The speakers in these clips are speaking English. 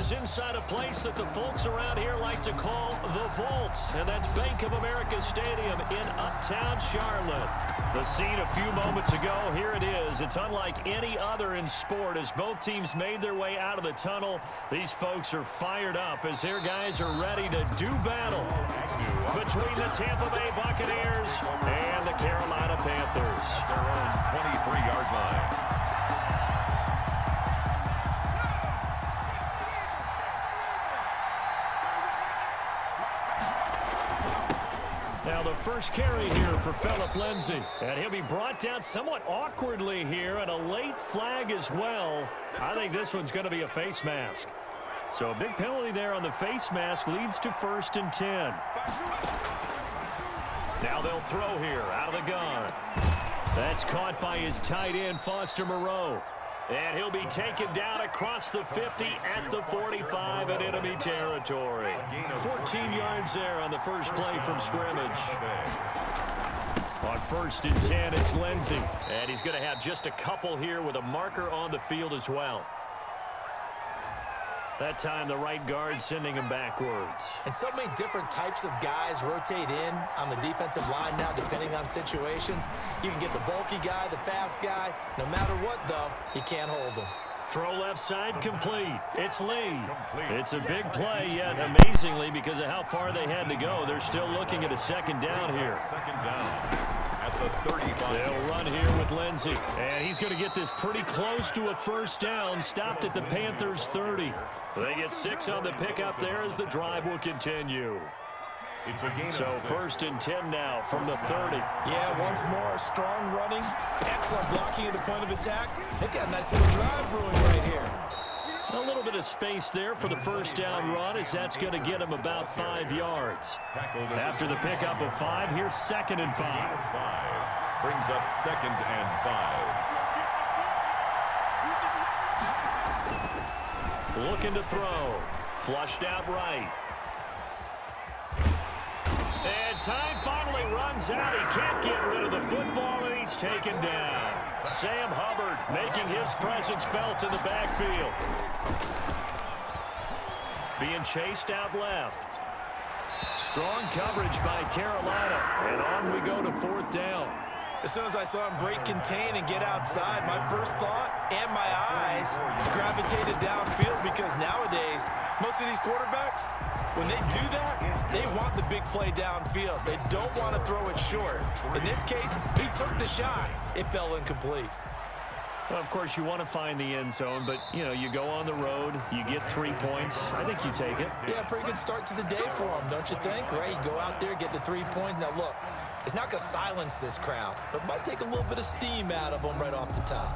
Panthers inside a place that the folks around here like to call the Vault, and that's Bank of America Stadium in Uptown Charlotte. The scene a few moments ago, here it is. It's unlike any other in sport as both teams made their way out of the tunnel. These folks are fired up as their guys are ready to do battle between the Tampa Bay Buccaneers and the Carolina Panthers. Their own 23-yard line. Now the first carry here for Phillip Lindsay. And he'll be brought down somewhat awkwardly here, and a late flag as well. I think this one's going to be a face mask. So a big penalty there on the face mask leads to 1st and 10. Now they'll throw here out of the gun. That's caught by his tight end, Foster Moreau. And he'll be taken down across the 50 at the 45 in enemy territory. 14 yards there on the first play from scrimmage. On 1st and 10, it's Lindsay. And he's going to have just a couple here with a marker on the field as well. That time, the right guard sending him backwards. And so many different types of guys rotate in on the defensive line now, depending on situations. You can get the bulky guy, the fast guy. No matter what, though, you can't hold them. Throw left side complete. It's Lee. It's a big play, yet amazingly, because of how far they had to go, they're still looking at a 2nd down here. 2nd down. At the 35. They'll run here with Lindsay. And he's going to get this pretty close to a 1st down. Stopped at the Panthers' 30. They get 6 on the pickup there as the drive will continue. So 1st and 10 now from the 30. Yeah, once more, strong running. Excellent blocking at the point of attack. They got a nice little drive brewing right here. A little bit of space there for the 1st down run as that's going to get him about 5 yards. After the pickup of 5, here's 2nd and 5. Brings up 2nd and 5. Looking to throw. Flushed out right. And time finally runs out. He can't get rid of the football, and he's taken down. Sam Hubbard making his presence felt in the backfield. Being chased out left. Strong coverage by Carolina. And on we go to 4th down. As soon as I saw him break contain and get outside, my first thought and my eyes gravitated downfield, because nowadays, most of these quarterbacks, when they do that, they want the big play downfield. They don't want to throw it short. In this case, he took the shot. It fell incomplete. Well, of course, you want to find the end zone, but, you go on the road, you get 3 points. I think you take it. Yeah, pretty good start to the day for him, don't you think? Right? You go out there, get the 3 points. Now, look, it's not going to silence this crowd, but might take a little bit of steam out of them right off the top.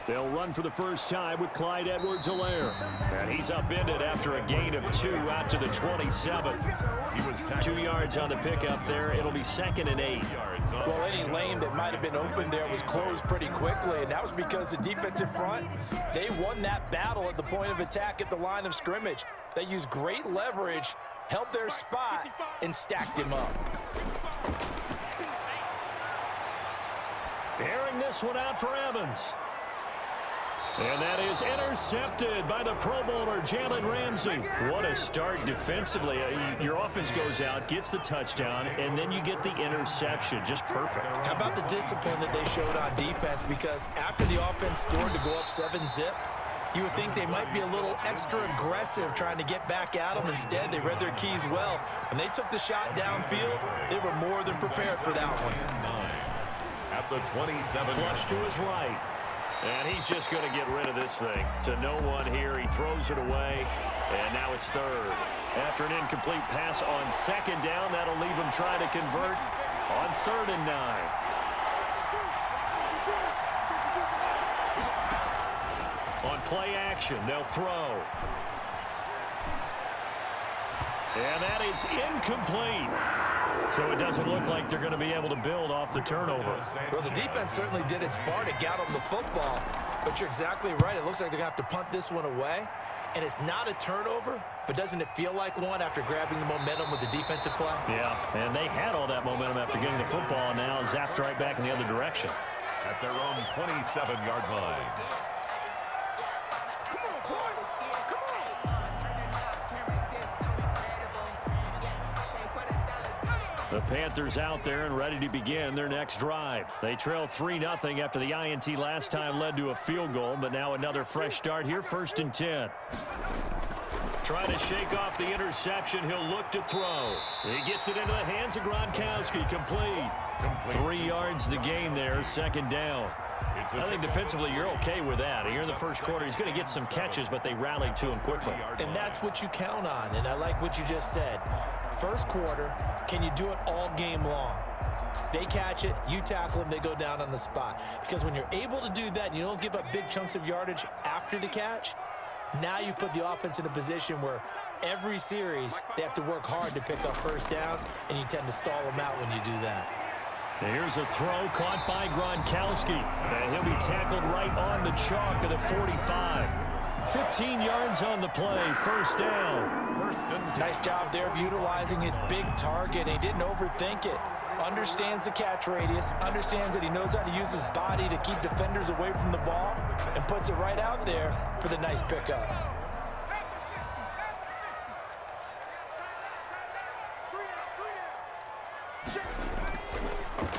They'll run for the first time with Clyde Edwards-Helaire. And he's upended after a gain of 2 out to the 27. 2 yards on the pickup there. It'll be 2nd and 8. Well, any lane that might have been open there was closed pretty quickly, and that was because the defensive front, they won that battle at the point of attack at the line of scrimmage. They used great leverage, held their spot, and stacked him up. Airing this one out for Evans. And that is intercepted by the Pro Bowler, Jalen Ramsey. What a start defensively. Your offense goes out, gets the touchdown, and then you get the interception. Just perfect. How about the discipline that they showed on defense? Because after the offense scored to go up 7-zip, you would think they might be a little extra aggressive trying to get back at them. Instead, they read their keys well. When they took the shot downfield, they were more than prepared for that one. At the 27. Flush to his right. And he's just going to get rid of this thing. To no one here. He throws it away. And now it's 3rd. After an incomplete pass on 2nd down, that'll leave him trying to convert on 3rd and 9. On play action, they'll throw. And that is incomplete. So it doesn't look like they're going to be able to build off the turnover. Well, the defense certainly did its part to get on the football, but you're exactly right. It looks like they're going to have to punt this one away. And it's not a turnover, but doesn't it feel like one after grabbing the momentum with the defensive play? Yeah, and they had all that momentum after getting the football, and now zapped right back in the other direction. At their own 27-yard line. The Panthers out there and ready to begin their next drive. They trail 3-0 after the INT last time led to a field goal, but now another fresh start here, 1st and 10. Trying to shake off the interception. He'll look to throw. He gets it into the hands of Gronkowski. Complete. 3 yards the gain there, 2nd down. I think defensively you're okay with that. Here in the first quarter, he's going to get some catches, but they rallied to him quickly. And that's what you count on, and I like what you just said. First quarter, can you do it all game long? They catch it, you tackle them, they go down on the spot. Because when you're able to do that and you don't give up big chunks of yardage after the catch, now you put the offense in a position where every series they have to work hard to pick up first downs, and you tend to stall them out when you do that. Here's a throw caught by Gronkowski. And he'll be tackled right on the chalk of the 45. 15 yards on the play, 1st down. Nice job there of utilizing his big target. He didn't overthink it. Understands the catch radius, understands that he knows how to use his body to keep defenders away from the ball, and puts it right out there for the nice pickup.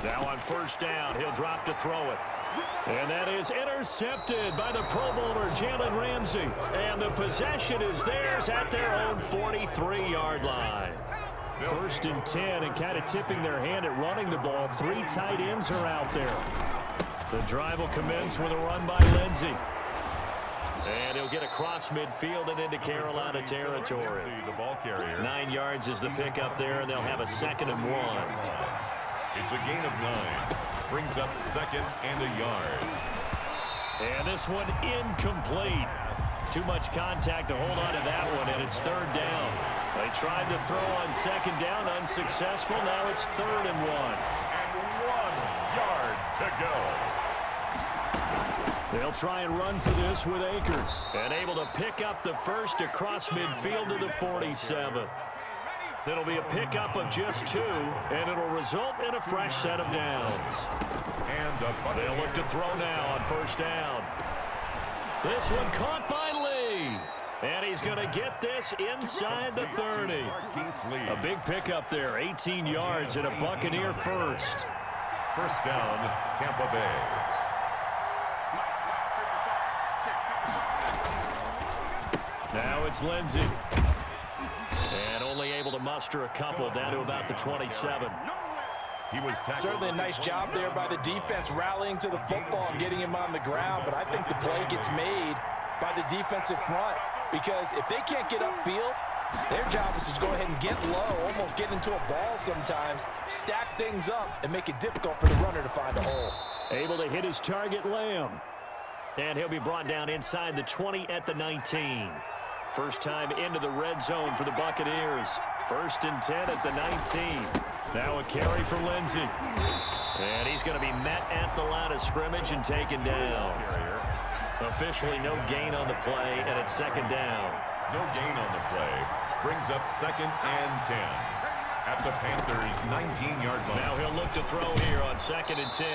Now on 1st down, he'll drop to throw it. And that is intercepted by the Pro Bowler, Jalen Ramsey. And the possession is theirs at their own 43-yard line. 1st and 10, and kind of tipping their hand at running the ball. 3 tight ends are out there. The drive will commence with a run by Lindsey. And he'll get across midfield and into Carolina territory. 9 yards is the pickup there, and they'll have a 2nd and 1. It's a gain of 9. Brings up 2nd and a yard. And this one incomplete. Too much contact to hold on to that one, and it's 3rd down. They tried to throw on 2nd down, unsuccessful. Now it's 3rd and 1. And 1 yard to go. They'll try and run for this with Akers. And able to pick up the first across midfield to the 47. It'll be a pickup of just 2, and it'll result in a fresh set of downs. And they'll look to throw now on 1st down. This one caught by Lee. And he's going to get this inside the 30. A big pickup there, 18 yards and a Buccaneer first. 1st down, Tampa Bay. Now it's Lindsey. And only able to muster a couple down to about the 27. He was certainly a nice job there by the defense rallying to the football and getting him on the ground, but I think the play gets made by the defensive front because if they can't get upfield, their job is to go ahead and get low, almost get into a ball sometimes, stack things up, and make it difficult for the runner to find a hole. Able to hit his target, Lamb. And he'll be brought down inside the 20 at the 19. First time into the red zone for the Buccaneers. 1st and 10 at the 19. Now a carry for Lindsey. And he's going to be met at the line of scrimmage and taken down. Officially no gain on the play, and it's 2nd down. No gain on the play. Brings up 2nd and 10. At the Panthers' 19-yard line. Now he'll look to throw here on 2nd and 10.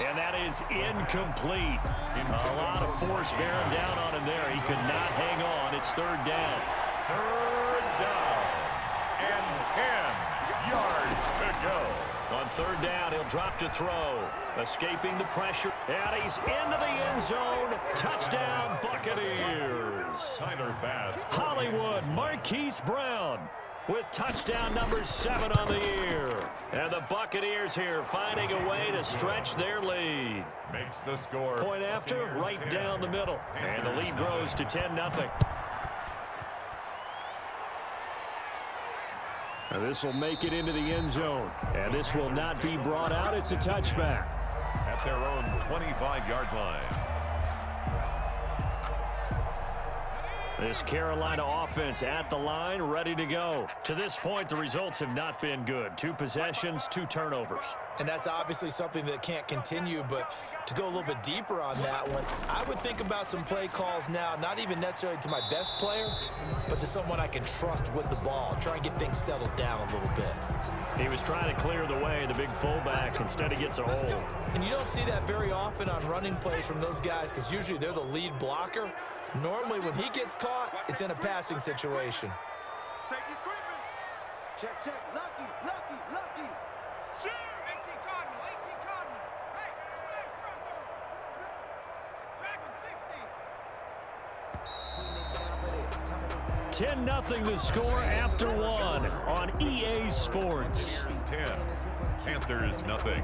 And that is incomplete. A lot of force bearing down on him there. He could not hang on. It's 3rd down. 3rd down. And 10 yards to go. On 3rd down, he'll drop to throw. Escaping the pressure. And he's into the end zone. Touchdown, Buccaneers. Tyler Bass. Hollywood, Marquise Brown with touchdown number 7 on the year. And the Buccaneers here finding a way to stretch their lead. Makes the score. Point after, right down the middle. And the lead grows to 10-0. And this will make it into the end zone. And this will not be brought out. It's a touchback. At their own 25-yard line. This Carolina offense at the line, ready to go. To this point, the results have not been good. 2 possessions, 2 turnovers. And that's obviously something that can't continue, but to go a little bit deeper on that one, I would think about some play calls now, not even necessarily to my best player, but to someone I can trust with the ball. Try and get things settled down a little bit. He was trying to clear the way, the big fullback. Instead, he gets a hole. And you don't see that very often on running plays from those guys because usually they're the lead blocker. Normally, when he gets caught, it's in a passing situation. Safety screaming. Check, check. Lucky, lucky, lucky. Shoot. 18 Cardinal, 18 Cardinal. Hey, smash Bronco. Tracking 60. 10-0 the score after 1 on EA Sports. 10. Panthers nothing.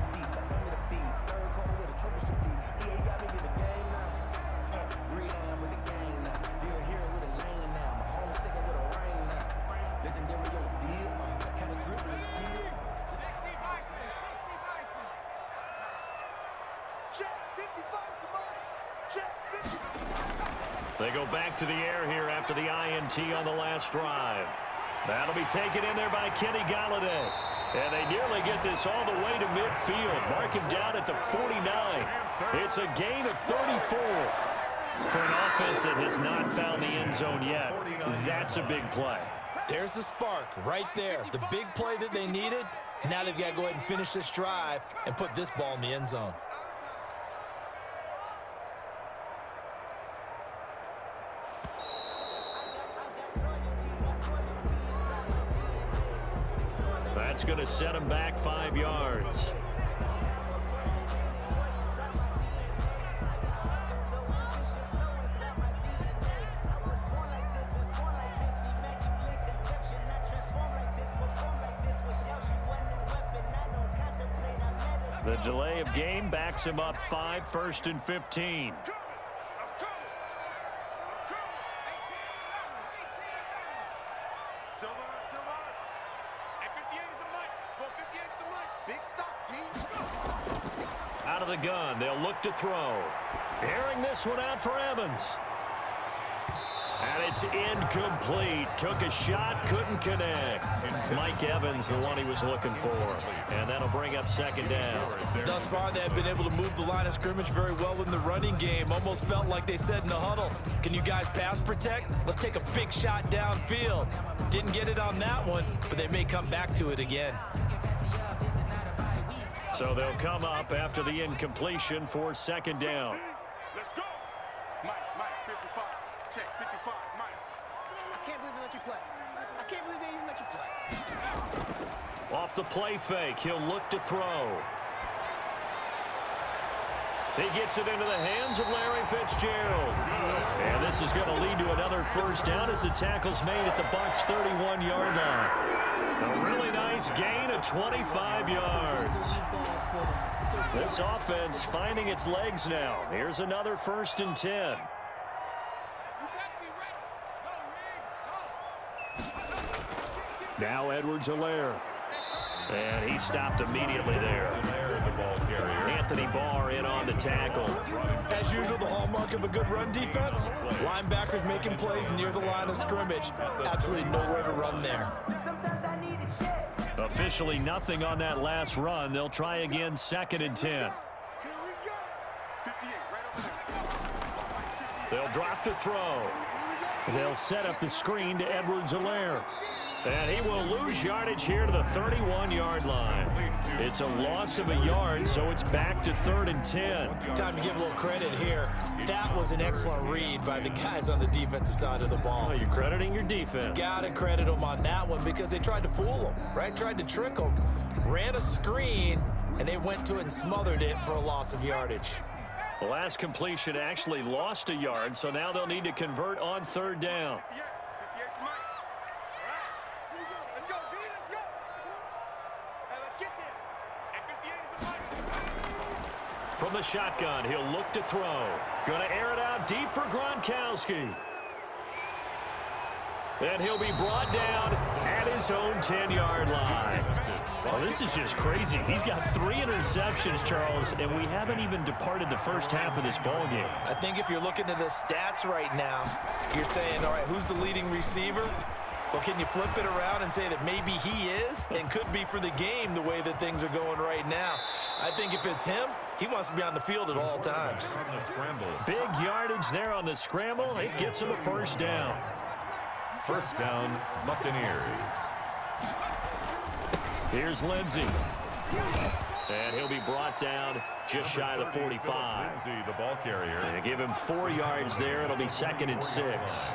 They go back to the air here after the INT on the last drive. That'll be taken in there by Kenny Galladay. And they nearly get this all the way to midfield. Mark him down at the 49. It's a gain of 34. For an offense that has not found the end zone yet, that's a big play. There's the spark right there. The big play that they needed. Now they've got to go ahead and finish this drive and put this ball in the end zone. That's going to set him back 5 yards. The delay of game backs him up 5, 1st and 15. Out of the gun, they'll look to throw. Airing this one out for Evans. And it's incomplete. Took a shot, couldn't connect. Mike Evans, the one he was looking for. And that'll bring up 2nd down. Thus far, they have been able to move the line of scrimmage very well in the running game. Almost felt like they said in the huddle, can you guys pass protect? Let's take a big shot downfield. Didn't get it on that one, but they may come back to it again. So they'll come up after the incompletion for 2nd down. Let's go. Mike, 55. Check, 55, Mike. I can't believe they let you play. I can't believe they even let you play. Off the play fake, he'll look to throw. He gets it into the hands of Larry Fitzgerald. And this is going to lead to another 1st down as the tackle's made at the Bucs' 31-yard line. A really nice gain of 25 yards. This offense finding its legs now. Here's another 1st and 10. Now Edwards-Helaire. And he stopped immediately there. Anthony Barr in on the tackle. As usual, the hallmark of a good run defense, linebackers making plays near the line of scrimmage. Absolutely nowhere to run there. Officially nothing on that last run. They'll try again 2nd and 10. They'll drop to throw. They'll set up the screen to Edwards-Helaire. And he will lose yardage here to the 31-yard line. It's a loss of a yard, so it's back to 3rd and 10. Time to give a little credit here. That was an excellent read by the guys on the defensive side of the ball. Oh, you're crediting your defense. Gotta credit them on that one because they tried to fool them, right? Tried to trick them. Ran a screen, and they went to it and smothered it for a loss of yardage. The last completion actually lost a yard, so now they'll need to convert on 3rd down. From the shotgun, he'll look to throw. Gonna air it out deep for Gronkowski. And he'll be brought down at his own 10-yard line. Well, this is just crazy. He's got 3 interceptions, Charles, and we haven't even departed the first half of this ball game. I think if you're looking at the stats right now, you're saying, all right, who's the leading receiver? Well, can you flip it around and say that maybe he is and could be for the game the way that things are going right now? I think if it's him, he wants to be on the field at all times. Big yardage there on the scramble. It gets him a first down. First down, Buccaneers. Here's Lindsey. And he'll be brought down just shy of the 45. Lindsey, the ball carrier. And give him 4 yards there. It'll be 2nd and 6.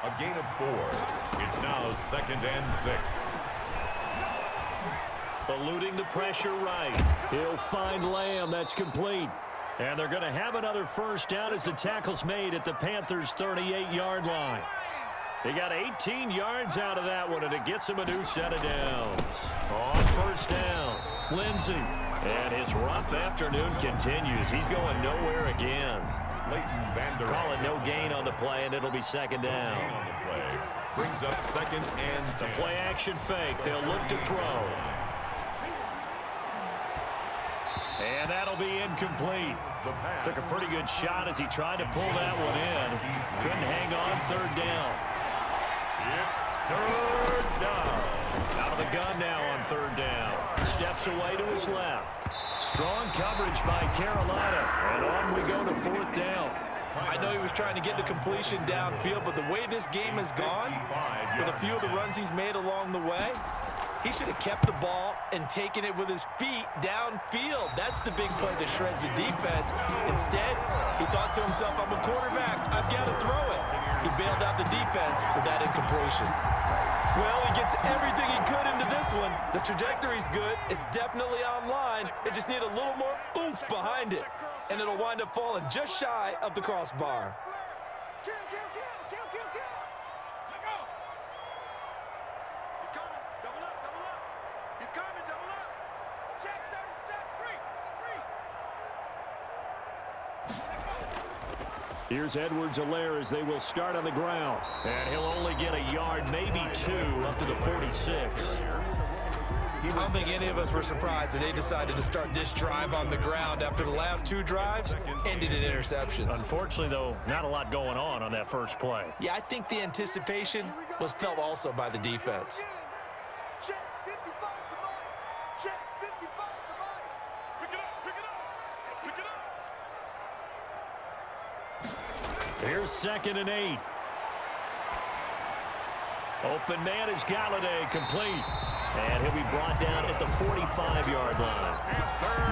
A gain of 4. It's now 2nd and 6. Eluding the pressure right. He'll find Lamb. That's complete. And they're going to have another first down as the tackle's made at the Panthers' 38-yard line. They got 18 yards out of that one, and it gets him a new set of downs. On first down, Lindsey. And his rough afternoon continues. He's going nowhere again. Call it no gain on the play, and it'll be 2nd down. On the play. Brings up 2nd and 10. The play action fake. They'll look to throw. And that'll be incomplete. Took a pretty good shot as he tried to pull that one in. Couldn't hang on 3rd down. It's 3rd down. Out of the gun now on 3rd down. Steps away to his left. Strong coverage by Carolina. And on we go to 4th down. I know he was trying to get the completion downfield, but the way this game has gone, with a few of the runs he's made along the way, he should have kept the ball and taken it with his feet downfield. That's the big play that shreds the defense. Instead, he thought to himself, I'm a quarterback. I've got to throw it. He bailed out the defense with that incompletion. Well, he gets everything he could into this one. The trajectory's good. It's definitely online. It just need a little more oomph behind it, and it'll wind up falling just shy of the crossbar. Kill, kill, kill, kill, kill, kill. Let go. He's coming. Double up, double up. He's coming, double up. Check 36, 3. Here's Edwards-Helaire as they will start on the ground. And he'll only get a yard, maybe 2, up to the 46. I don't think any of us were surprised that they decided to start this drive on the ground after the last 2 drives ended in interceptions. Unfortunately, though, not a lot going on that first play. Yeah, I think the anticipation was felt also by the defense. Check 55 to Mike. Check 55 to Mike. Pick it up, pick it up. Pick it up. Here's 2nd and 8. Open man is Galladay, complete. And he'll be brought down at the 45-yard line.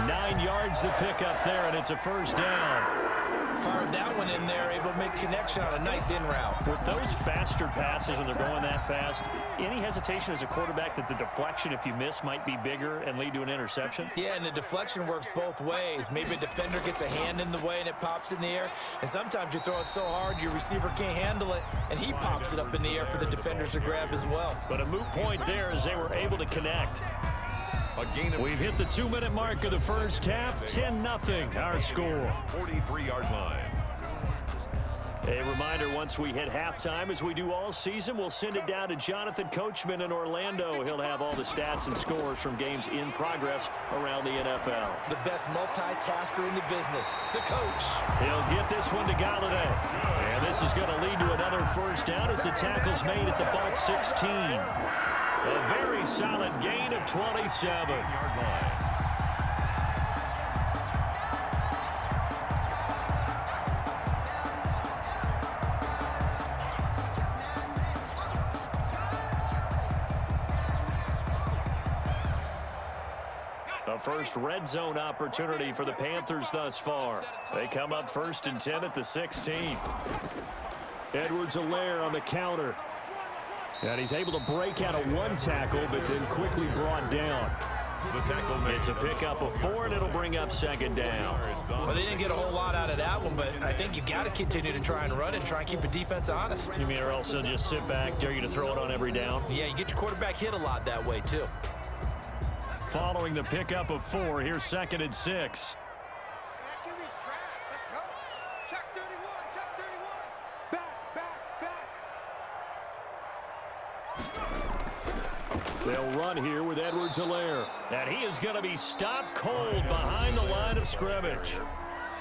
9 yards to pick up there, and it's a first down. Fired that one in there, able to make connection on a nice in route. With those faster passes and they're going that fast, any hesitation as a quarterback that the deflection, if you miss, might be bigger and lead to an interception? Yeah, and the deflection works both ways. Maybe a defender gets a hand in the way and it pops in the air, and sometimes you throw it so hard your receiver can't handle it, and he pops it up in the air for the defenders to grab as well. But a moot point there as they were able to connect. We've hit the 2-minute mark of the first half. 10-0 our score. 43-yard line. A reminder, once we hit halftime, as we do all season, we'll send it down to Jonathan Coachman in Orlando. He'll have all the stats and scores from games in progress around the NFL. The best multitasker in the business, the coach. He'll get this one to Galladay. And this is going to lead to another first down as the tackle's made at the Bucs 16. A very solid gain of 27. A first red zone opportunity for the Panthers thus far. They come up 1st and 10 at the 16. Edwards-Helaire on the counter. And he's able to break out of 1 tackle, but then quickly brought down. The tackle It's a pickup of 4, and it'll bring up 2nd down. Well, they didn't get a whole lot out of that one, but I think you got to continue to try and run it and try and keep the defense honest. You mean or else they'll just sit back, dare you to throw it on every down? Yeah, you get your quarterback hit a lot that way, too. Following the pickup of 4, here's 2nd and 6. That QB's trash. Let's go. Check 31. Check 31. Back, back, back. They'll run here with Edwards-Helaire. And he is going to be stopped cold behind the line of scrimmage.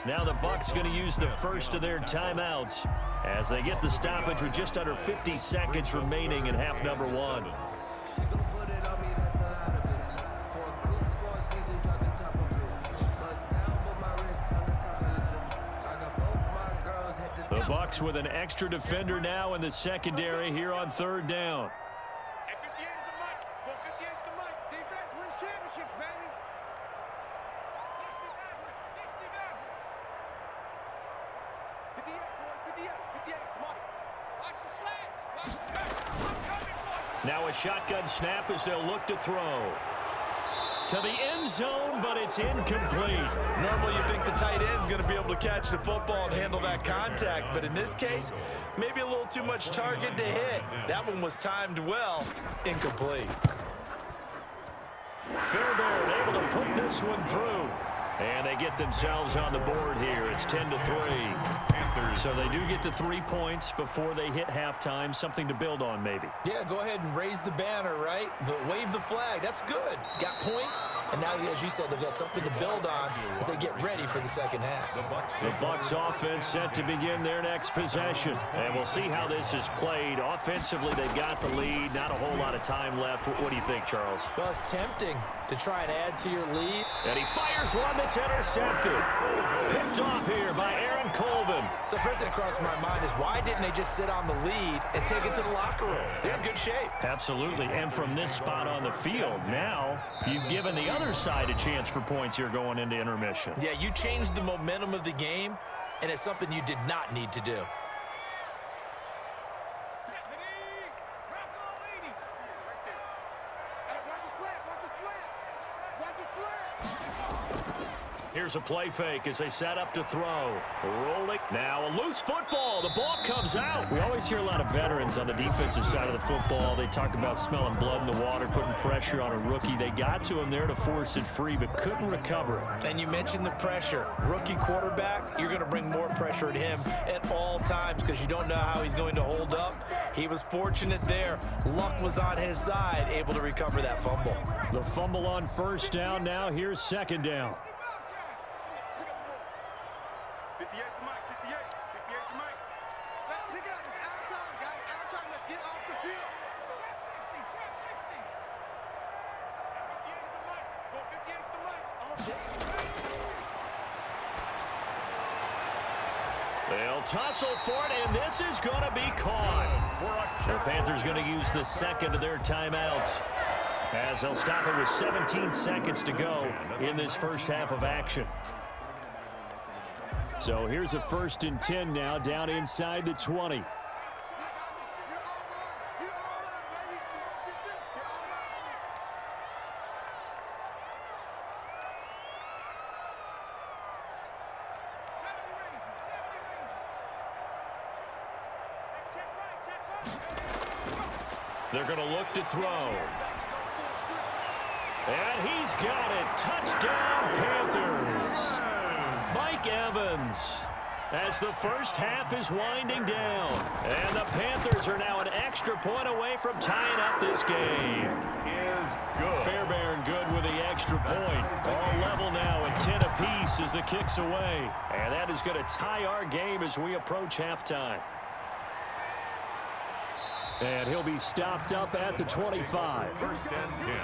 Now the Bucs going to use the first of their timeouts as they get the stoppage with just under 50 seconds remaining in half number 1. The Bucs with an extra defender now in the secondary here on 3rd down. Defense wins championships, baby. 58, boys, 58. 58, it's Mike. Watch the slats. Watch the slats. I'm coming for you. Now a shotgun snap as they'll look to throw. To the end zone, but it's incomplete. Normally you think the tight end's going to be able to catch the football and handle that contact, but in this case, maybe a little too much target to hit. That one was timed well. Incomplete. Fairbairn able to put this one through. And they get themselves on the board here. It's 10-3. So they do get the 3 points before they hit halftime. Something to build on, maybe. Yeah, go ahead and raise the banner, right? Wave the flag. That's good. Got points, and now, as you said, they've got something to build on as they get ready for the second half. The Bucs offense set to begin their next possession. And we'll see how this is played. Offensively, they've got the lead. Not a whole lot of time left. What do you think, Charles? Well, it's tempting to try and add to your lead. And he fires one that's intercepted. Picked off here by Aaron Colvin. So first thing that crossed my mind is why didn't they just sit on the lead and take it to the locker room? They're in good shape. Absolutely. And from this spot on the field, now you've given the other side a chance for points here going into intermission. Yeah, you changed the momentum of the game, and it's something you did not need to do. Here's a play fake as they set up to throw. Rolling. Now a loose football. The ball comes out. We always hear a lot of veterans on the defensive side of the football. They talk about smelling blood in the water, putting pressure on a rookie. They got to him there to force it free, but couldn't recover it. And you mentioned the pressure. Rookie quarterback, you're going to bring more pressure at him at all times because you don't know how he's going to hold up. He was fortunate there. Luck was on his side, able to recover that fumble. The fumble on first down. Now here's second down. 58 to Mike, 58. 58 to Mike. Let's pick it up. It's out of time, guys. Out of time. Let's get off the field. Trap 60. 58 is the Mike. Go 58 to the Mike. They'll tussle for it, and this is going to be caught. The Panthers going to use the second of their timeouts as they'll stop it with 17 seconds to go in this first half of action. So here's a 1st and 10 now, down inside the 20. They're going to look to throw. And he's got it. Touchdown, Panthers. Mike Evans, as the first half is winding down. And the Panthers are now an extra point away from tying up this game. Fairbairn good with the extra point. All level now at 10 apiece as the kick's away. And that is going to tie our game as we approach halftime. And he'll be stopped up at the 25. 1st and 10.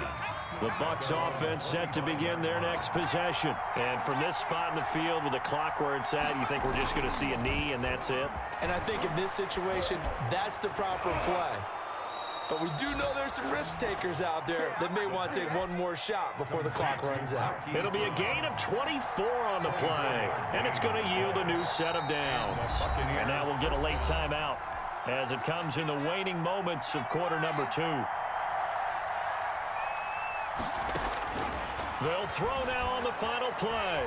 The Bucs offense set to begin their next possession. And from this spot in the field with the clock where it's at, you think we're just going to see a knee and that's it? And I think in this situation, that's the proper play. But we do know there's some risk takers out there that may want to take one more shot before the clock runs out. It'll be a gain of 24 on the play. And it's going to yield a new set of downs. And now we'll get a late timeout as it comes in the waning moments of quarter number 2. They'll throw now on the final play.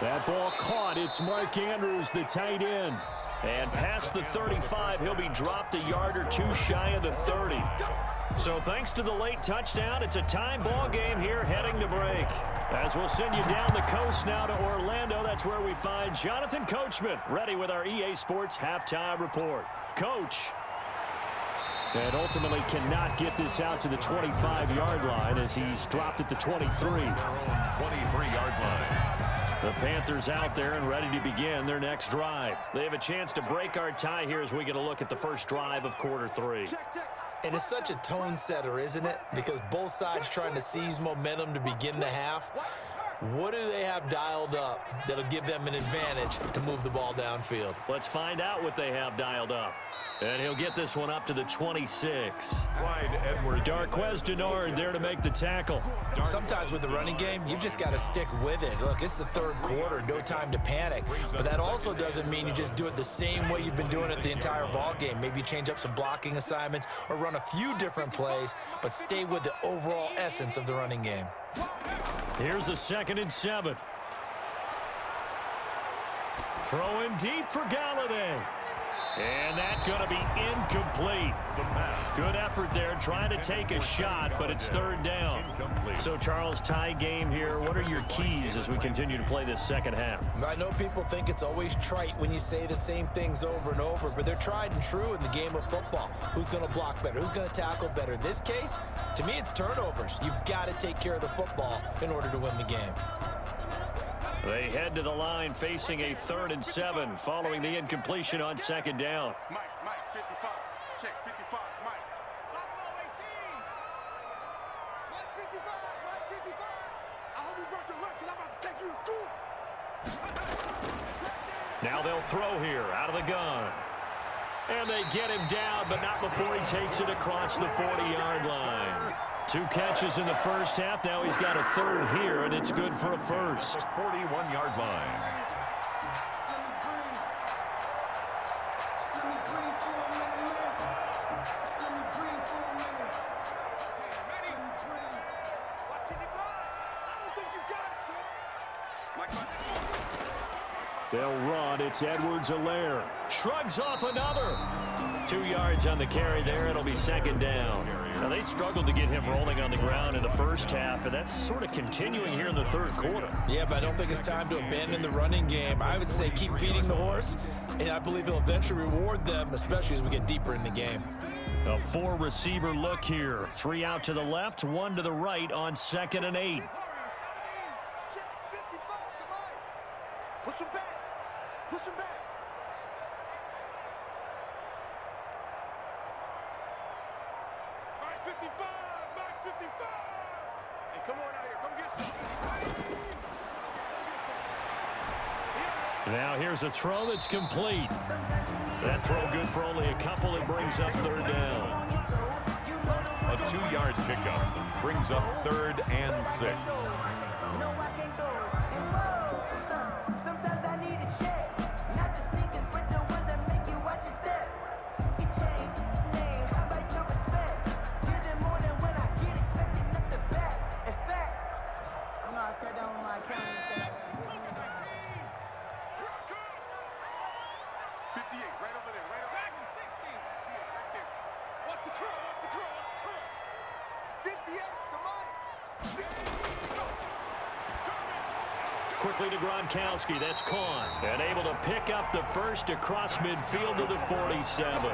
That ball caught. It's Mark Andrews, the tight end. And past the 35, he'll be dropped a yard or two shy of the 30. So thanks to the late touchdown, it's a time ball game here heading to break. As we'll send you down the coast now to Orlando, that's where we find Jonathan Coachman ready with our EA Sports Halftime Report. Coach. And ultimately cannot get this out to the 25-yard line as he's dropped at the 23. Their own 23-yard line. The Panthers out there and ready to begin their next drive. They have a chance to break our tie here as we get a look at the first drive of quarter 3. And it's such a tone setter, isn't it? Because both sides trying to seize momentum to begin the half. What do they have dialed up that'll give them an advantage to move the ball downfield? Let's find out what they have dialed up. And he'll get this one up to the 26. Darquez Denard there to make the tackle. Sometimes with the running game, you've just got to stick with it. Look, it's the third quarter, no time to panic. But that also doesn't mean you just do it the same way you've been doing it the entire ball game. Maybe change up some blocking assignments or run a few different plays, but stay with the overall essence of the running game. Here's a 2nd and 7. Throwing deep for Galladay. And that's going to be incomplete. Good effort there trying to take a shot, but it's 3rd down. So, Charles, tie game here. What are your keys as we continue to play this second half? I know people think it's always trite when you say the same things over and over, but they're tried and true in the game of football. Who's going to block better? Who's going to tackle better? In this case, to me, it's turnovers. You've got to take care of the football in order to win the game. They head to the line facing a 3rd and 7 following the incompletion on 2nd down. Mike, 55. Check, 55, Mike. Mike, 55, Mike, 55. I hope you brought your lunch because I'm about to take you to school. Now they'll throw here out of the gun. And they get him down, but not before he takes it across the 40-yard line. 2 catches in the first half. Now he's got a 3rd here, and it's good for a first. 41-yard line. They'll run. It's Edwards-Helaire. Shrugs off another. 2 yards on the carry there. It'll be 2nd down. Now, they struggled to get him rolling on the ground in the first half, and that's sort of continuing here in the 3rd quarter. Yeah, but I don't think it's time to abandon the running game. I would say keep feeding the horse, and I believe he'll eventually reward them, especially as we get deeper in the game. A 4-receiver look here. 3 out to the left, 1 to the right on 2nd and 8. Push him back. Push him back. Mike 55. Mike 55. Hey, come on out here. Come get some. Now here's a throw that's complete. That throw good for only a couple. It brings up 3rd down. A 2-yard pickup brings up 3rd and 6. Quickly to Gronkowski. That's Kahn. And able to pick up the first across midfield to the 47. 8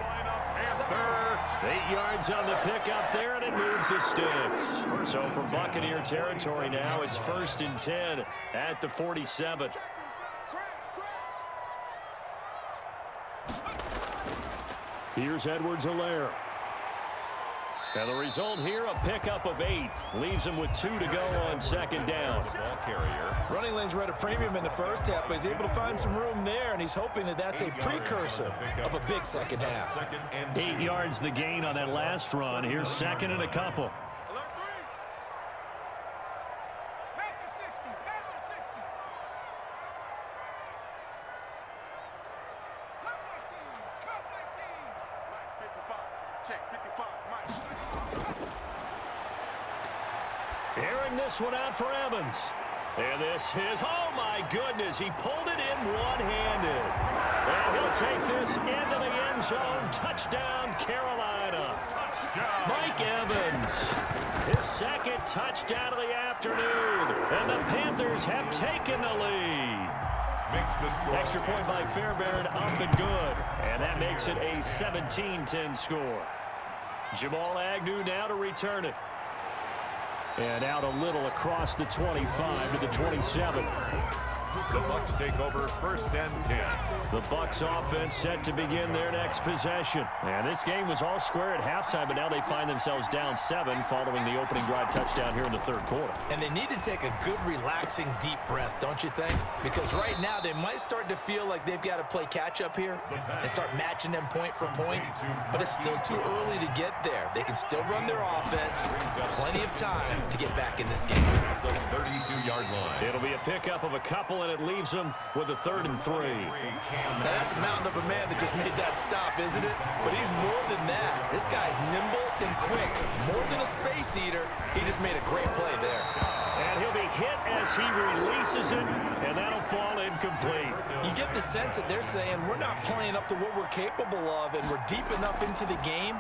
yards on the pickup there, and it moves the sticks. So from Buccaneer territory now, it's 1st and 10 at the 47. Here's Edwards-Helaire. And the result here, a pickup of 8. Leaves him with 2 to go on 2nd down. Ball carrier. Running lanes were at a premium in the first half, but he's able to find some room there, and he's hoping that that's a precursor of a big second half. 8 yards the gain on that last run. Here's 2nd and a couple. Airing this one out for Evans. And this is, oh my goodness, he pulled it in one-handed. And he'll take this into the end zone. Touchdown, Carolina. Touchdown. Mike Evans, his 2nd touchdown of the afternoon. And the Panthers have taken the lead. Makes the score. Extra point by Fairbairn, up and good. And that makes it a 17-10 score. Jamal Agnew now to return it. And out a little across the 25 to the 27. The Bucs take over 1st and 10. The Bucs offense set to begin their next possession. And this game was all square at halftime, but now they find themselves down 7 following the opening drive touchdown here in the 3rd quarter. And they need to take a good, relaxing, deep breath, don't you think? Because right now they might start to feel like they've got to play catch-up here and start matching them point for point. But it's still too early to get there. They can still run their offense. Plenty of time to get back in this game. The 32-yard line. It'll be a pickup of a couple, and it leaves them with a 3rd and 3. Now that's a mountain of a man that just made that stop, isn't it? But he's more than that. This guy's nimble and quick. More than a space eater, he just made a great play there. And he'll be hit as he releases it, and that'll fall incomplete. You get the sense that they're saying we're not playing up to what we're capable of, and we're deep enough into the game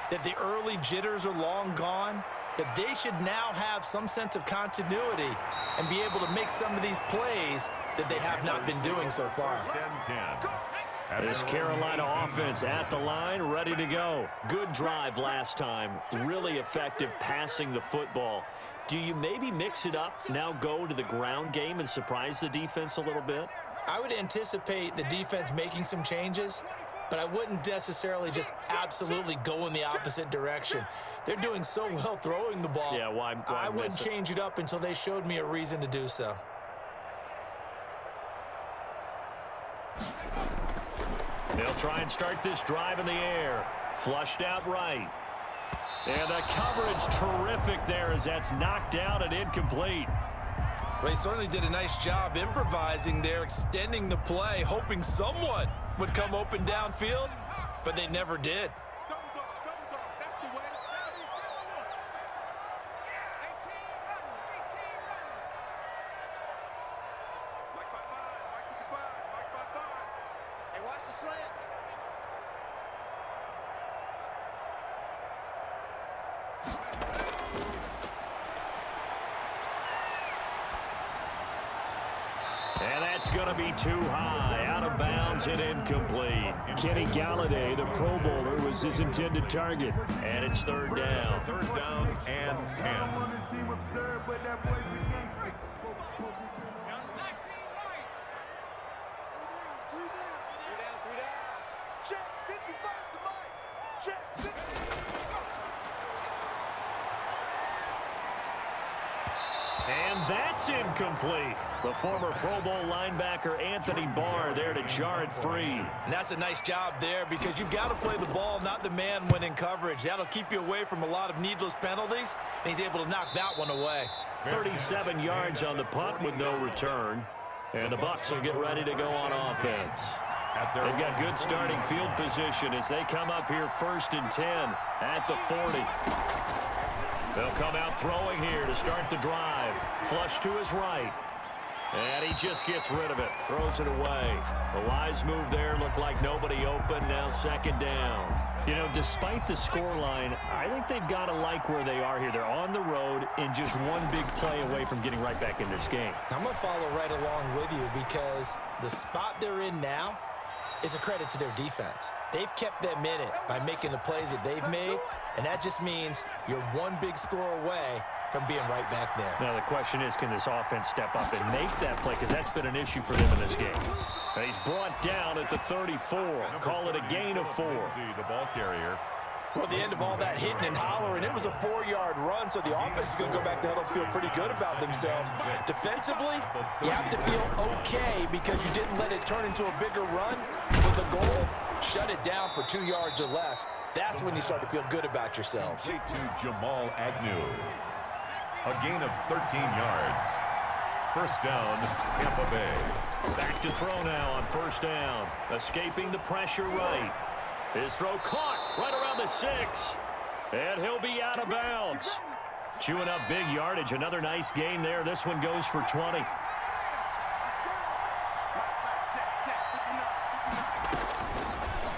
that the early jitters are long gone, that they should now have some sense of continuity and be able to make some of these plays that they have not been doing so far. 1st and 10. This Carolina offense at the line, ready to go. Good drive last time. Really effective passing the football. Do you maybe mix it up, now go to the ground game and surprise the defense a little bit? I would anticipate the defense making some changes, but I wouldn't necessarily just absolutely go in the opposite direction. They're doing so well throwing the ball. Yeah, why I wouldn't change it up until they showed me a reason to do so. They'll try and start this drive in the air. Flushed out right. And the coverage terrific there as that's knocked out and incomplete. Well, he certainly did a nice job improvising there, extending the play, hoping someone would come open downfield, but they never did. Double dog, that's the way. 18 Mike by 5, Mike 55, Mike by 5. Hey, watch the slant. And that's going to be too high, out of bounds and incomplete. Kenny Galladay, the Pro Bowler, was his intended target. And it's 3rd down. 3rd down and 10. 3 down. Check 55 to Mike. Check 50. And that's incomplete. The former Pro Bowl linebacker Anthony Barr there to jar it free. And that's a nice job there because you've got to play the ball, not the man when in coverage. That'll keep you away from a lot of needless penalties, and he's able to knock that one away. 37 yards on the punt with no return. And the Bucs will get ready to go on offense. They've got good starting field position as they come up here 1st and 10 at the 40. They'll come out throwing here to start the drive. Flush to his right. And he just gets rid of it. Throws it away. A wise move there. Looked like nobody open. Now 2nd down. You know, despite the scoreline, I think they've got to like where they are here. They're on the road and just one big play away from getting right back in this game. I'm going to follow right along with you because the spot they're in now is a credit to their defense. They've kept them in it by making the plays that they've made, and that just means you're one big score away from being right back there. Now the question is, can this offense step up and make that play? Because that's been an issue for them in this game. And he's brought down at the 34. Call it a gain of 4. The ball carrier. Well, at the end of all that hitting and hollering, it was a 4-yard run, so the offense is going to go back to huddle and feel pretty good about themselves. Defensively, you have to feel okay because you didn't let it turn into a bigger run with a goal. Shut it down for 2 yards or less. That's when you start to feel good about yourselves. To Jamal Agnew. A gain of 13 yards. 1st down, Tampa Bay. Back to throw now on 1st down. Escaping the pressure right. His throw caught right around the 6. And he'll be out of bounds. Chewing up big yardage. Another nice gain there. This one goes for 20.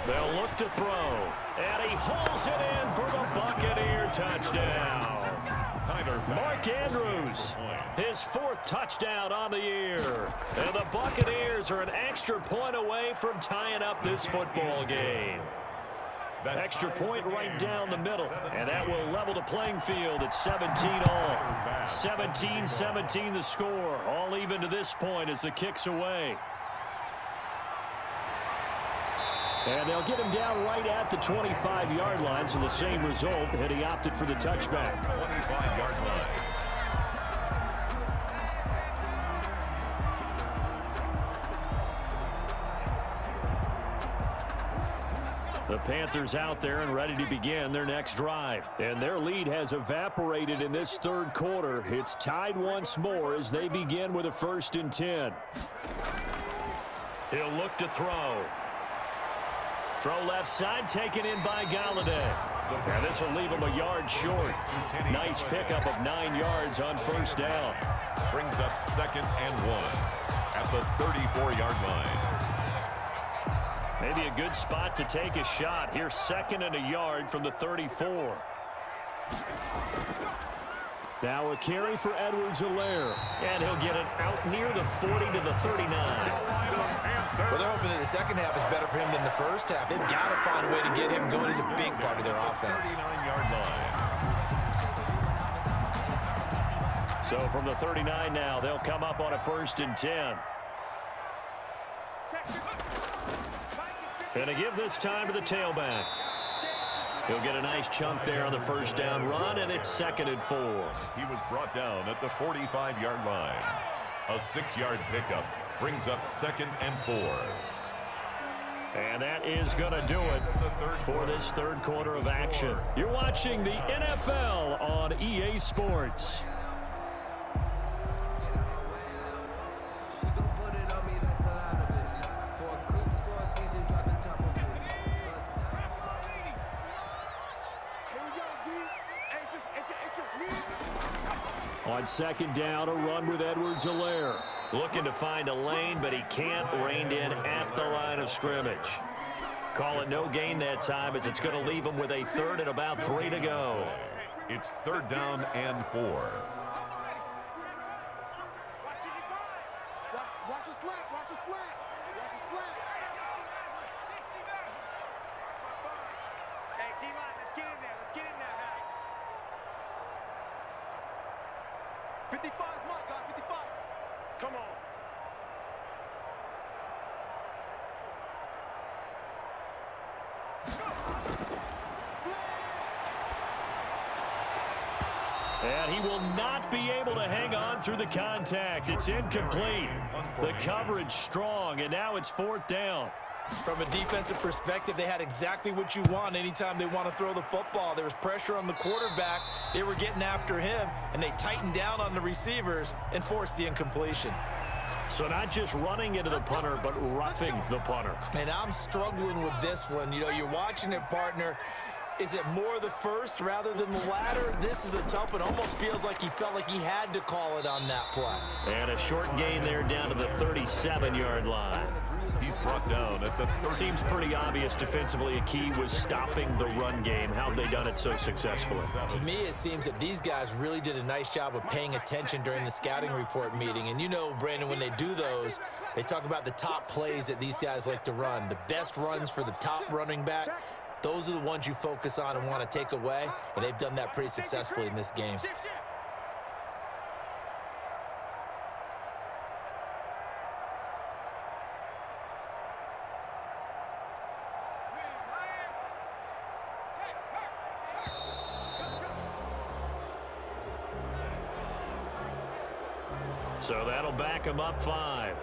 They'll look to throw. And he hauls it in for the Buccaneer touchdown. Mark Andrews, his 4th touchdown on the year. And the Buccaneers are an extra point away from tying up this football game. Extra point right down the middle, and that will level the playing field at 17 all. 17-17 the score, all even to this point as the kick's away. And they'll get him down right at the 25-yard line, so the same result, and he opted for the touchback. 25-yard line. The Panthers out there and ready to begin their next drive. And their lead has evaporated in this third quarter. It's tied once more as they begin with a 1st and 10. He'll look to throw. Throw left side, taken in by Galladay. And this will leave him a yard short. Nice pickup of 9 yards on 1st down. Brings up 2nd and 1 at the 34-yard line. Maybe a good spot to take a shot. Here's 2nd and a yard from the 34. Now a carry for Edwards-Helaire. And he'll get it out near the 40 to the 39. Well, they're hoping that the second half is better for him than the first half. They've got to find a way to get him going. He's a big part of their offense. 39-yard line. So from the 39 now, they'll come up on a 1st and 10. And to give this time to the tailback. He'll get a nice chunk there on the 1st down run, and it's 2nd and 4. He was brought down at the 45-yard line. A 6-yard pickup brings up 2nd and 4. And that is going to do it for this third quarter of action. You're watching the NFL on EA Sports. On 2nd down, a run with Edwards-Helaire. Looking to find a lane, but he can't. Reined in at the line of scrimmage. Call it no gain that time as it's going to leave him with a 3rd and about 3 to go. It's 3rd down and 4. Watch a slant, watch a slant, watch a slant. Hey, D-line, let's get in there. Let's get in there, man. 55 is mine, guys. 55. Come on. And he will not be able to hang on through the contact. It's incomplete. The coverage strong, and now it's 4th down. From a defensive perspective, they had exactly what you want anytime they want to throw the football. There was pressure on the quarterback. They were getting after him, and they tightened down on the receivers and forced the incompletion. So not just running into the punter, but roughing the punter. And I'm struggling with this one. You know, you're watching it, partner. Is it more the first rather than the latter? This is a tough one. Almost feels like he felt like he had to call it on that play. And a short gain there down to the 37-yard line. He's brought down at the 30. Seems pretty obvious defensively a key was stopping the run game. How have they done it so successfully? To me, it seems that these guys really did a nice job of paying attention during the scouting report meeting. And you know, Brandon, when they do those, they talk about the top plays that these guys like to run. The best runs for the top running back. Those are the ones you focus on and want to take away, and they've done that pretty successfully in this game. So that'll back him up 5.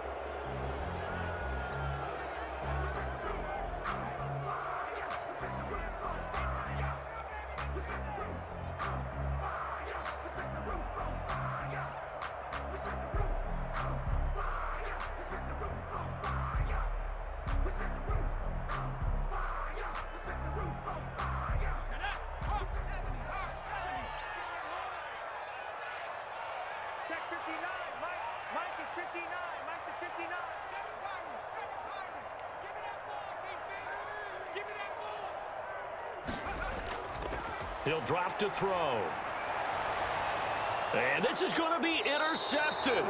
Check 59. Mike is 59. Mike to 59. Give me that ball, defense. Give me that ball. He'll drop to throw. And this is going to be intercepted.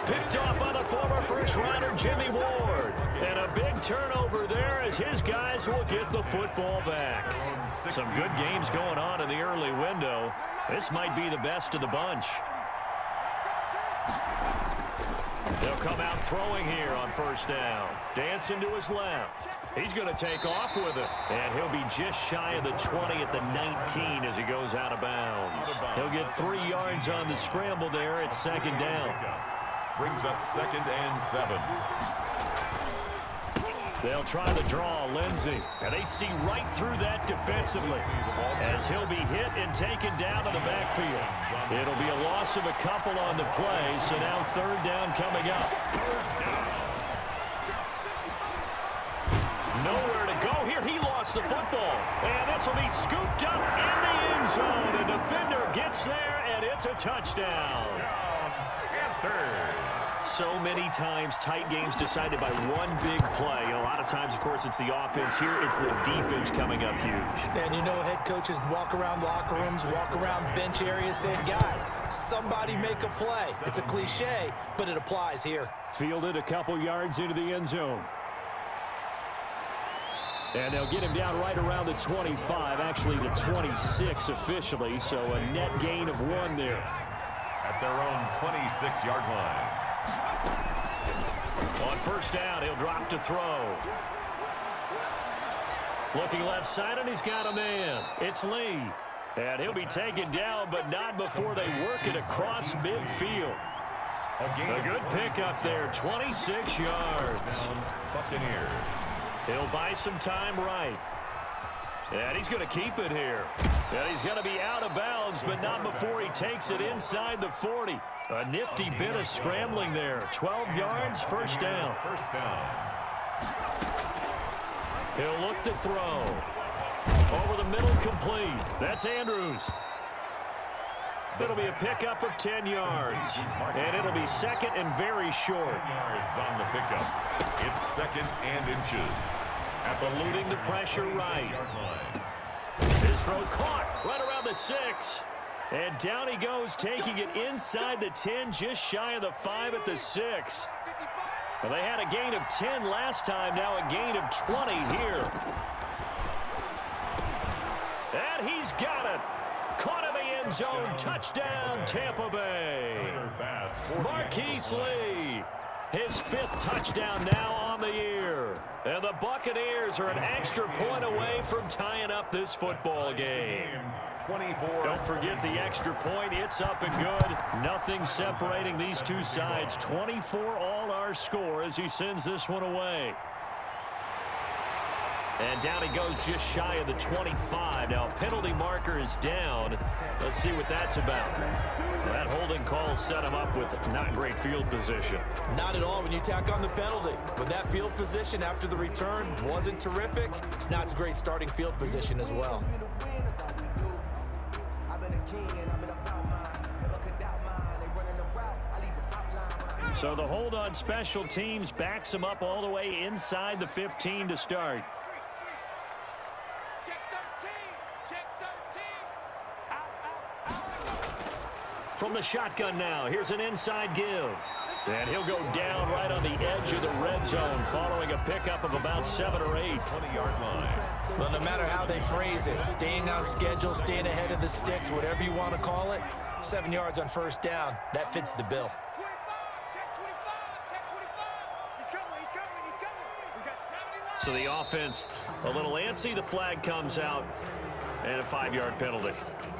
Picked off by the former first-rounder Jimmy Ward. And a big turnover there as his guys will get the football back. Some good games going on in the early window. This might be the best of the bunch. They'll come out throwing here on first down. Dancing to his left. He's going to take off with it. And he'll be just shy of the 20 at the 19 as he goes out of bounds. He'll get 3 yards on the scramble there at second down. Brings up 2nd and 7. They'll try to draw Lindsey, and they see right through that defensively as he'll be hit and taken down to the backfield. It'll be a loss of a couple on the play, so now third down coming up. Nowhere to go here. He lost the football, and this will be scooped up in the end zone. The defender gets there, and it's a touchdown. So many times tight games decided by one big play. A lot of times, of course, it's the offense. Here, it's the defense coming up huge. And you know, head coaches walk around locker rooms, walk around bench areas saying, guys, somebody make a play. It's a cliche, but it applies here. Fielded a couple yards into the end zone. And they'll get him down right around the 25, actually the 26 officially, so a net gain of 1 there. At their own 26-yard line. On first down, he'll drop to throw. Looking left side, and he's got a man. It's Lee. And he'll be taken down, but not before they work it across midfield. A good pickup there, 26 yards. Buccaneers. He'll buy some time right. And he's going to keep it here. And he's going to be out of bounds, but not before he takes it inside the 40. A nifty bit of scrambling there. 12 yards, first down. First down. He'll look to throw. Over the middle, complete. That's Andrews. It'll be a pickup of 10 yards. And it'll be second and very short. 10 yards on the pickup. It's 2nd and inches. Eluding the pressure right. His throw caught right around the 6. And down he goes, taking it inside the 10, just shy of the 5 at the 6. Well, they had a gain of 10 last time, now a gain of 20 here. And he's got it. Caught in the end zone. Touchdown, Tampa Bay. Marquise Lee. His 5th touchdown now on the year. And the Buccaneers are an extra point away from tying up this football game. 24. Don't forget the extra point. It's up and good. Nothing separating these two sides. 24 all our score as he sends this one away. And down he goes just shy of the 25. Now, a penalty marker is down. Let's see what that's about. That holding call set him up with not great field position. Not at all when you tack on the penalty. With that field position after the return wasn't terrific, it's not a great starting field position as well. So the hold on special teams backs him up all the way inside the 15 to start. From the shotgun now, here's an inside give. And he'll go down right on the edge of the red zone following a pickup of about 7 or 8. 20-yard line. Well, no matter how they phrase it, staying on schedule, staying ahead of the sticks, whatever you want to call it, 7 yards on first down, that fits the bill. So the offense a little antsy. The flag comes out and a 5-yard penalty.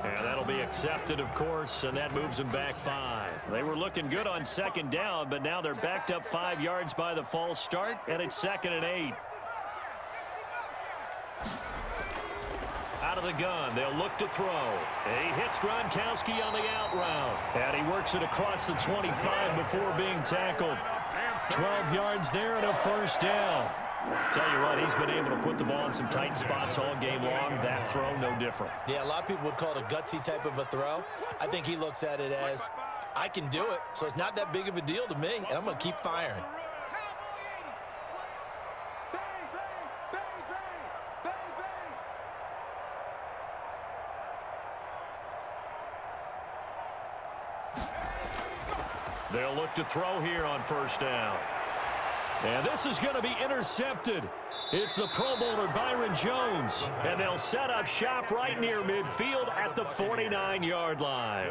And that'll be accepted, of course, and that moves them back 5. They were looking good on second down, but now they're backed up 5 yards by the false start, and it's 2nd and 8. Out of the gun, they'll look to throw. He hits Gronkowski on the out route, and he works it across the 25 before being tackled. 12 yards there and a first down. Tell you what, he's been able to put the ball in some tight spots all game long. That throw, no different. Yeah, a lot of people would call it a gutsy type of a throw. I think he looks at it as, I can do it, so it's not that big of a deal to me, and I'm going to keep firing. They'll look to throw here on first down. And this is going to be intercepted. It's the Pro Bowler Byron Jones. And they'll set up shop right near midfield at the 49-yard line.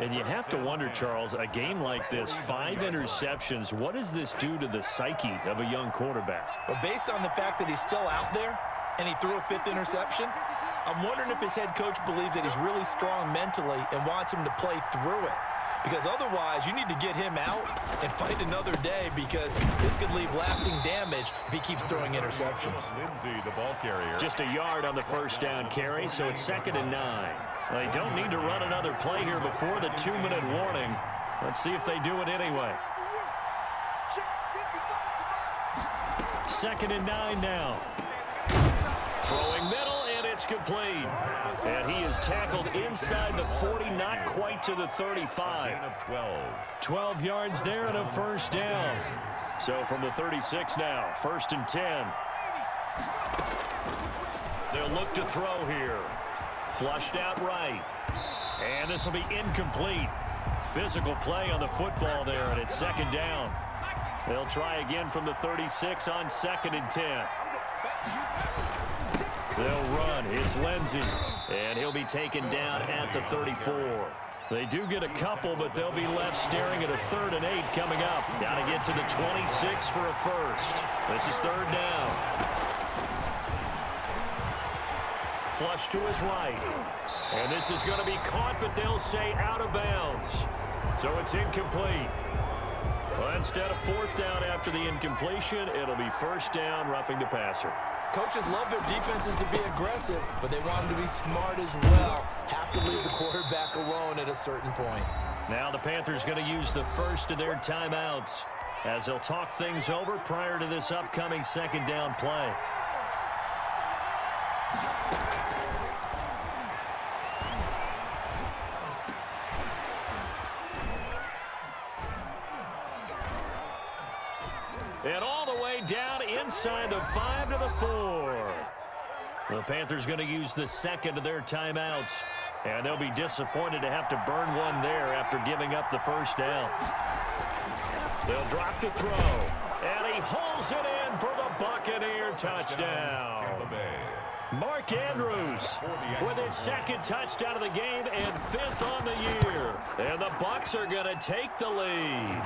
And you have to wonder, Charles, a game like this, 5 interceptions, what does this do to the psyche of a young quarterback? But based on the fact that he's still out there and he threw a 5th interception, I'm wondering if his head coach believes that he's really strong mentally and wants him to play through it. Because otherwise, you need to get him out and fight another day, because this could leave lasting damage if he keeps throwing interceptions. Lindsey, the ball carrier. Just a yard on the first down carry, so it's 2nd and 9. They don't need to run another play here before the 2-minute warning. Let's see if they do it anyway. 2nd and 9 now. Throwing middle, and it's complete. And he is tackled inside the 40, not quite to the 35. 12 yards there and a first down. So from the 36 now, 1st and 10. They'll look to throw here. Flushed out right. And this will be incomplete. Physical play on the football there, and it's 2nd down. They'll try again from the 36 on 2nd and 10. They'll run. It's Lindsey. And he'll be taken down at the 34. They do get a couple, but they'll be left staring at a 3rd and 8 coming up. Got to get to the 26 for a first. This is 3rd down. Flush to his right. And this is going to be caught, but they'll say out of bounds. So it's incomplete. Well, instead of 4th down after the incompletion, it'll be 1st down, roughing the passer. Coaches love their defenses to be aggressive, but they want them to be smart as well. Have to leave the quarterback alone at a certain point. Now the Panthers going to use the first of their timeouts as they'll talk things over prior to this upcoming 2nd down play. And all the way down inside the 5 to the 4. The Panthers going to use the 2nd of their timeouts. And they'll be disappointed to have to burn one there after giving up the first down. They'll drop to throw. And he hauls it in for the Buccaneer touchdown. Mark Andrews with his 2nd touchdown of the game and 5th on the year. And the Bucs are going to take the lead.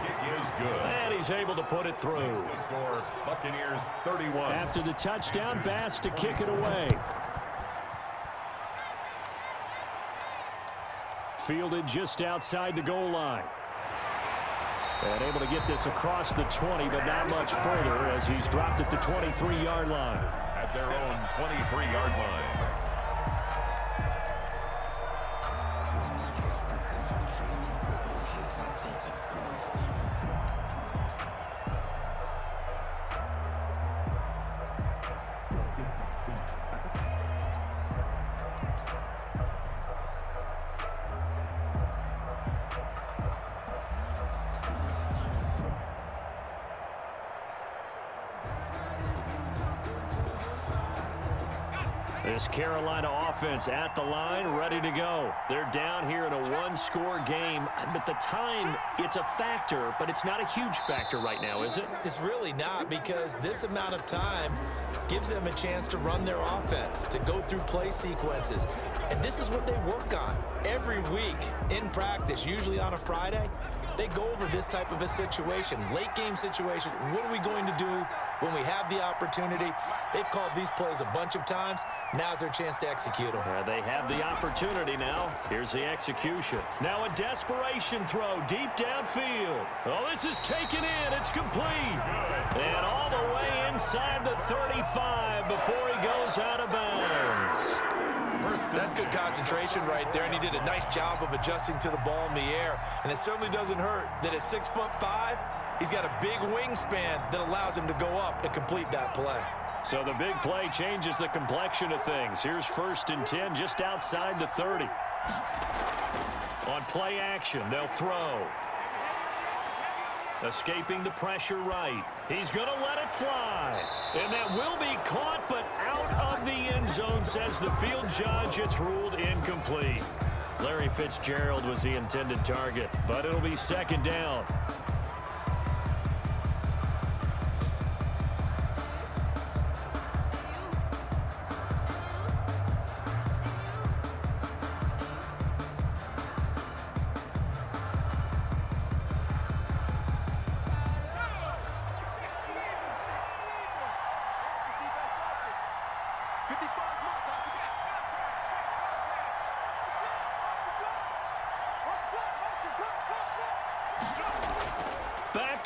And he's able to put it through. The score, Buccaneers 31. After the touchdown, Bass to kick it away. Fielded just outside the goal line. And able to get this across the 20, but not much further as he's dropped at the 23-yard line. At their own 23-yard line. This Carolina offense at the line, ready to go. They're down here in a 1-score game. At the time, it's a factor, but it's not a huge factor right now, is it? It's really not, because this amount of time gives them a chance to run their offense, to go through play sequences. And this is what they work on every week in practice, usually on a Friday. They go over this type of a situation, late game situation. What are we going to do when we have the opportunity? They've called these plays a bunch of times. Now's their chance to execute them. They have the opportunity now. Here's the execution. Now a desperation throw deep downfield. Oh, this is taken in. It's complete. And all the way inside the 35 before he goes out of bounds. That's good concentration right there, and he did a nice job of adjusting to the ball in the air. And it certainly doesn't hurt that at 6'5", he's got a big wingspan that allows him to go up and complete that play. So the big play changes the complexion of things. Here's 1st and 10 just outside the 30. On play action, they'll throw. Escaping the pressure right. He's going to let it fly. And that will be caught, but out of the end zone, says the field judge. It's ruled incomplete. Larry Fitzgerald was the intended target, but it'll be 2nd down.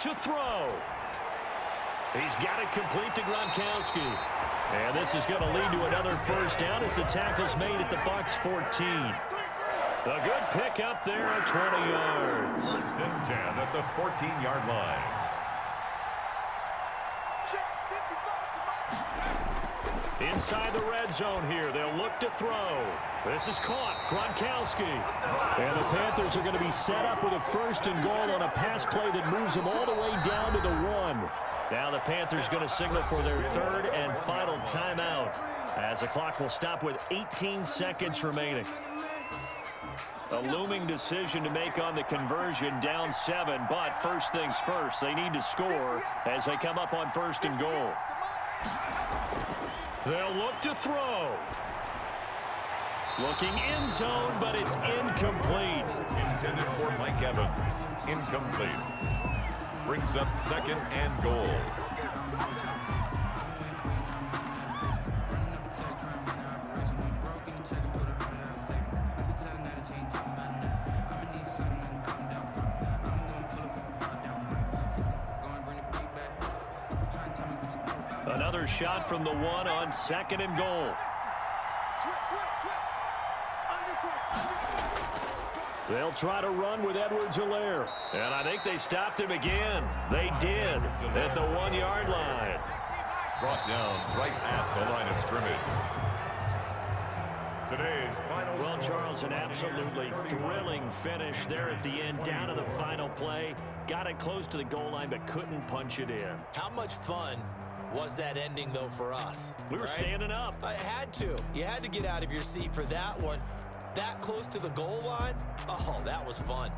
to throw. He's got it complete to Gronkowski. And this is going to lead to another first down as the tackle's made at the Bucs 14. A good pick up there at 20 yards. First and 10 at the 14-yard line. Inside the red zone here. They'll look to throw. This is caught. Gronkowski. And the Panthers are going to be set up with a first and goal on a pass play that moves them all the way down to the 1. Now the Panthers going to signal for their third and final timeout as the clock will stop with 18 seconds remaining. A looming decision to make on the conversion, down 7, but first things first, they need to score as they come up on first and goal. They'll look to throw. Looking end zone, but it's incomplete. Intended for Mike Evans. Incomplete. Brings up second and goal. Another shot from the 1 on second and goal. They'll try to run with Edwards-Helaire. And I think they stopped him again. They did at the 1-yard line. Brought down right at the line of scrimmage. Today's final. Well, Charles, an absolutely thrilling finish there at the end, down to the final play. Got it close to the goal line, but couldn't punch it in. How much fun was that ending, though, for us? We were standing up. I had to. You had to get out of your seat for that one. That close to the goal line? Oh, that was fun.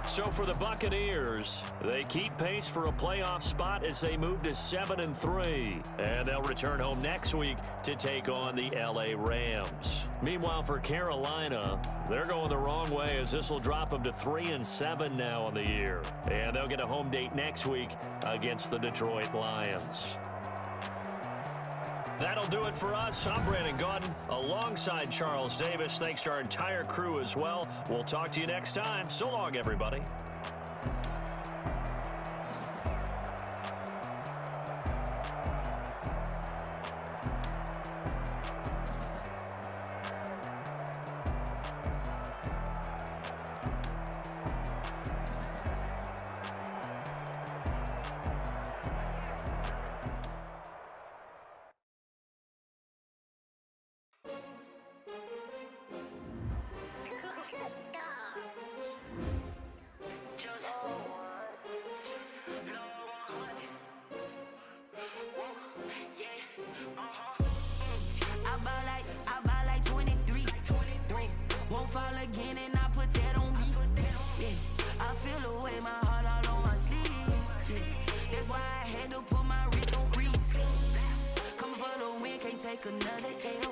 So for the Buccaneers, they keep pace for a playoff spot as they move to 7-3. And they'll return home next week to take on the LA Rams. Meanwhile, for Carolina, they're going the wrong way as this will drop them to 3-7 now on the year. And they'll get a home date next week against the Detroit Lions. That'll do it for us. I'm Brandon Gaudin alongside Charles Davis. Thanks to our entire crew as well. We'll talk to you next time. So long, everybody. Another 8